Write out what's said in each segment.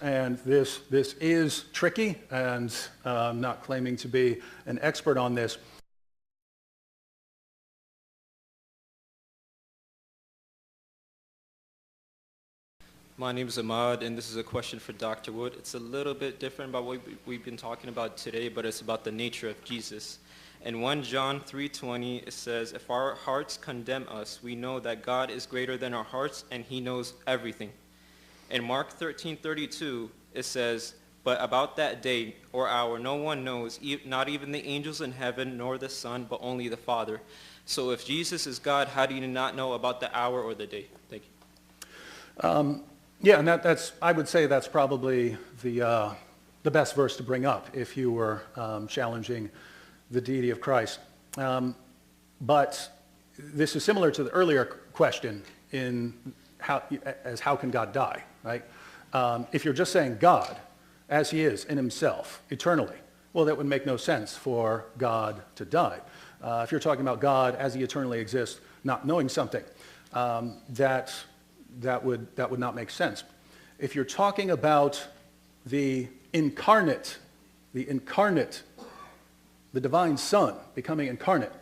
And this is tricky, and I'm not claiming to be an expert on this. My name is Ahmad, and this is a question for Dr. Wood. It's a little bit different about what we've been talking about today, but it's about the nature of Jesus. In 1 John 3:20, it says, "If our hearts condemn us, we know that God is greater than our hearts, and he knows everything." In Mark 13:32, it says, "But about that day or hour no one knows, not even the angels in heaven, nor the Son, but only the Father." So if Jesus is God, how do you not know about the hour or the day? Thank you. Yeah, and that's I would say that's probably the best verse to bring up if you were challenging the deity of Christ. But this is similar to the earlier question in how can God die, right? If you're just saying God, as he is in himself, eternally, well, that would make no sense for God to die. If you're talking about God as he eternally exists, not knowing something, that would not make sense. If you're talking about the incarnate, the divine Son becoming incarnate,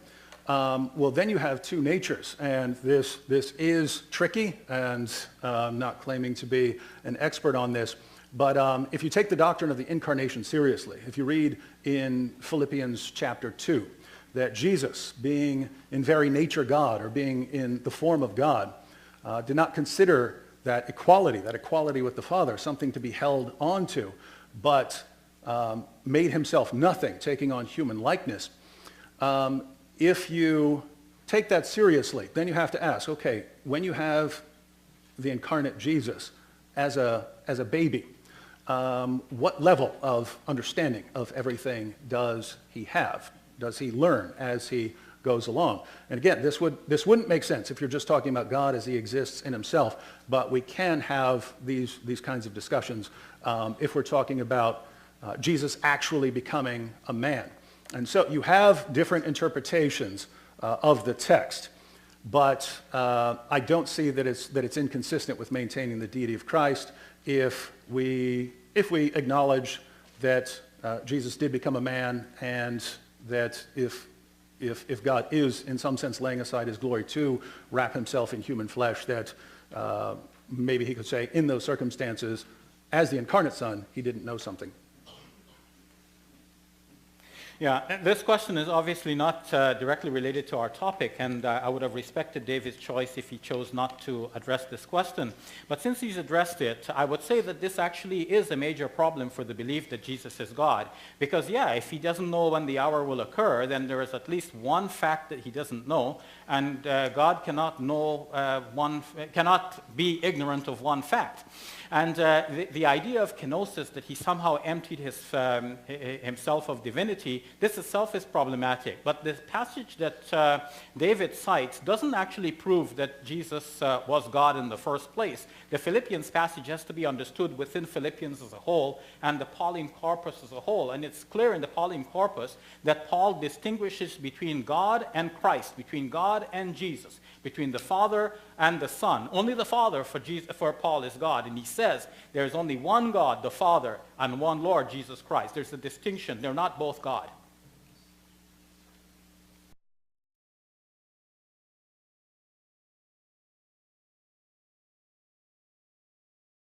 well, then you have two natures, and this is tricky, and I'm not claiming to be an expert on this, but if you take the doctrine of the incarnation seriously, if you read in Philippians chapter 2, that Jesus, being in very nature God, or being in the form of God, did not consider that equality with the Father, something to be held onto, but made himself nothing, taking on human likeness. If you take that seriously, then you have to ask, okay, when you have the incarnate Jesus as a baby, what level of understanding of everything does he have? Does he learn as he goes along? And again, this wouldn't make sense if you're just talking about God as he exists in himself, but we can have these kinds of discussions if we're talking about Jesus actually becoming a man. And so you have different interpretations of the text, but I don't see that it's inconsistent with maintaining the deity of Christ if we acknowledge that Jesus did become a man, and that if God is in some sense laying aside his glory to wrap himself in human flesh, that maybe he could say in those circumstances, as the incarnate Son, he didn't know something. Yeah, this question is obviously not directly related to our topic, and I would have respected David's choice if he chose not to address this question. But since he's addressed it, I would say that this actually is a major problem for the belief that Jesus is God. Because yeah, if he doesn't know when the hour will occur, then there is at least one fact that he doesn't know, and God cannot cannot be ignorant of one fact. And the idea of kenosis, that he somehow emptied himself of divinity, this itself is problematic. But the passage that David cites doesn't actually prove that Jesus was God in the first place. The Philippians passage has to be understood within Philippians as a whole and the Pauline corpus as a whole. And it's clear in the Pauline corpus that Paul distinguishes between God and Christ, between God and Jesus, between the Father and the Son. Only the Father for Paul is God. And he says there is only one God, the Father, and one Lord, Jesus Christ. There's a distinction. They're not both God.